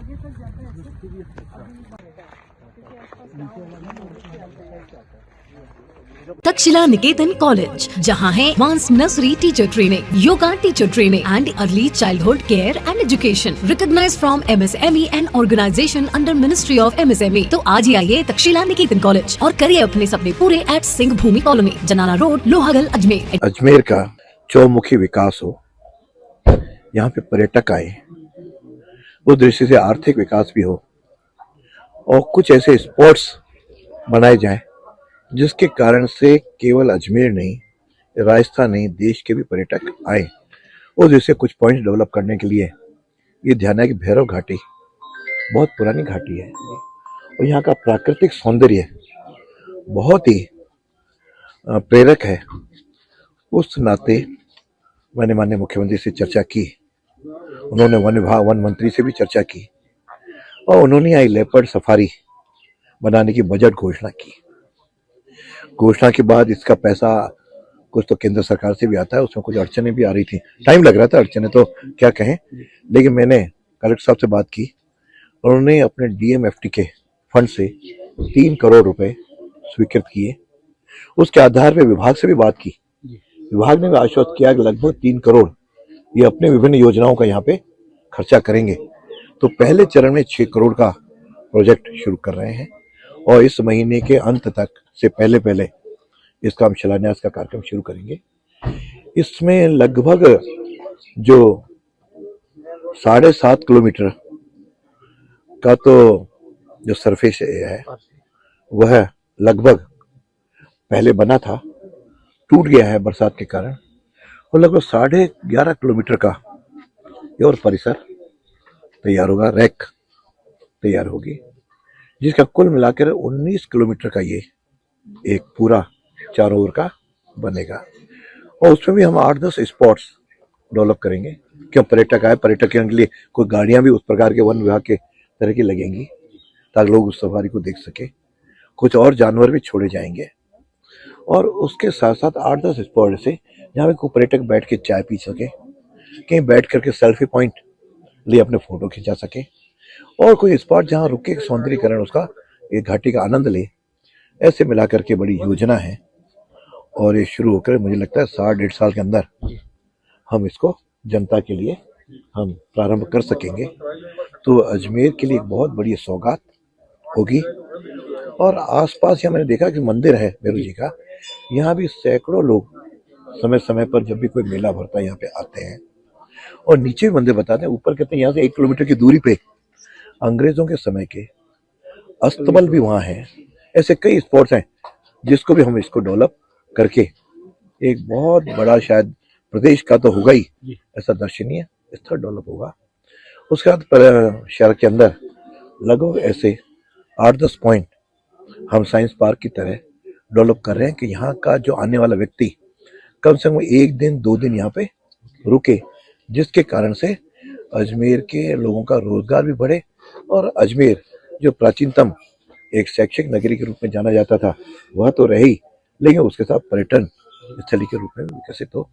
आगे तक जाता है तक्षशिला निकेतन कॉलेज, जहां है advance nursery teacher training, yoga teacher training and early childhood care and education, recognised from MSME and organisation under ministry of MSME। तो आज ही आइए तक्षशिला निकेतन कॉलेज और करिए अपने सपने पूरे एट सिंह भूमि कॉलोनी, जनाना रोड, लोहागल, अजमेर। अजमेर का चौमुखी विकास हो, यहाँ पे पर्यटक आए, उस दृष्टि से आर्थिक विकास भी हो और कुछ ऐसे स्पॉट्स बनाए जाएं जिसके कारण से केवल अजमेर नहीं, राजस्थान नहीं, देश के भी पर्यटक आए। उस दृष्टि से कुछ पॉइंट्स डेवलप करने के लिए ये ध्यान है कि भैरव घाटी बहुत पुरानी घाटी है और यहाँ का प्राकृतिक सौंदर्य बहुत ही प्रेरक है। उस नाते मैंने माननीय मुख्यमंत्री से चर्चा की, उन्होंने वन मंत्री से भी चर्चा की और उन्होंने आई लेपर्ड सफारी बनाने की बजट घोषणा की। घोषणा के बाद इसका पैसा कुछ तो केंद्र सरकार से भी आता है, उसमें कुछ अड़चने भी आ रही थी, टाइम लग रहा था, अड़चने तो क्या कहें, लेकिन मैंने कलेक्टर साहब से बात की, उन्होंने अपने DMFT के फंड से 3 करोड़ रुपए स्वीकृत किए। उसके आधार पर विभाग से भी बात की, विभाग ने भी आश्वस्त किया कि लगभग 3 करोड़ ये अपने विभिन्न योजनाओं का यहाँ पे खर्चा करेंगे। तो पहले चरण में 6 करोड़ का प्रोजेक्ट शुरू कर रहे हैं और इस महीने के अंत तक से पहले इसका हम शिलान्यास का कार्यक्रम शुरू करेंगे। इसमें लगभग जो 7.5 किलोमीटर का तो जो सरफेस है वह लगभग पहले बना था, टूट गया है बरसात के कारण, और लगभग 11.5 किलोमीटर का ये और परिसर तैयार होगा, रैक तैयार होगी, जिसका कुल मिलाकर 19 किलोमीटर का ये एक पूरा चारों ओर का बनेगा। और उसमें भी हम 8-10 स्पॉट्स डेवलप करेंगे। क्यों पर्यटक आए, पर्यटकों के लिए कोई गाड़ियां भी उस प्रकार के वन विभाग के तरह की लगेंगी ताकि लोग उस सफारी को देख सके। कुछ और जानवर भी छोड़े जाएंगे और उसके साथ साथ 8-10 स्पॉट से जहाँ पे कोई पर्यटक बैठ के चाय पी सके, कहीं बैठ करके सेल्फी पॉइंट लिए अपने फोटो खिंचा सके, और कोई स्पॉट जहाँ रुक के सौंदर्यीकरण उसका एक घाटी का आनंद ले। ऐसे मिलाकर के बड़ी योजना है और ये शुरू होकर मुझे लगता है 1.5 साल के अंदर हम इसको जनता के लिए हम प्रारंभ कर सकेंगे। तो अजमेर के लिए एक बहुत बड़ी सौगात होगी। और आसपास यहाँ मैंने देखा कि मंदिर है भैरव जी का, यहाँ भी सैकड़ों लोग समय समय पर जब भी कोई मेला भरता है यहाँ पे आते हैं। और नीचे भी मंदिर बताते हैं, ऊपर कहते हैं यहाँ से 1 किलोमीटर की दूरी पे अंग्रेजों के समय के अस्तबल भी वहाँ है। ऐसे कई स्पॉट्स हैं जिसको भी हम इसको डेवलप करके एक बहुत बड़ा, शायद प्रदेश का तो होगा ही ऐसा दर्शनीय स्थल डेवलप होगा। उसके बाद शहर के अंदर लगभग ऐसे 8-10 पॉइंट हम साइंस पार्क की तरह डेवलप कर रहे हैं कि यहाँ का जो आने वाला व्यक्ति कम से कम 1 दिन 2 दिन यहाँ पे रुके, जिसके कारण से अजमेर के लोगों का रोजगार भी बढ़े और अजमेर जो प्राचीनतम एक शैक्षिक नगरी के रूप में जाना जाता था वह तो रहे ही, लेकिन उसके साथ पर्यटन स्थली के रूप में विकसित हो।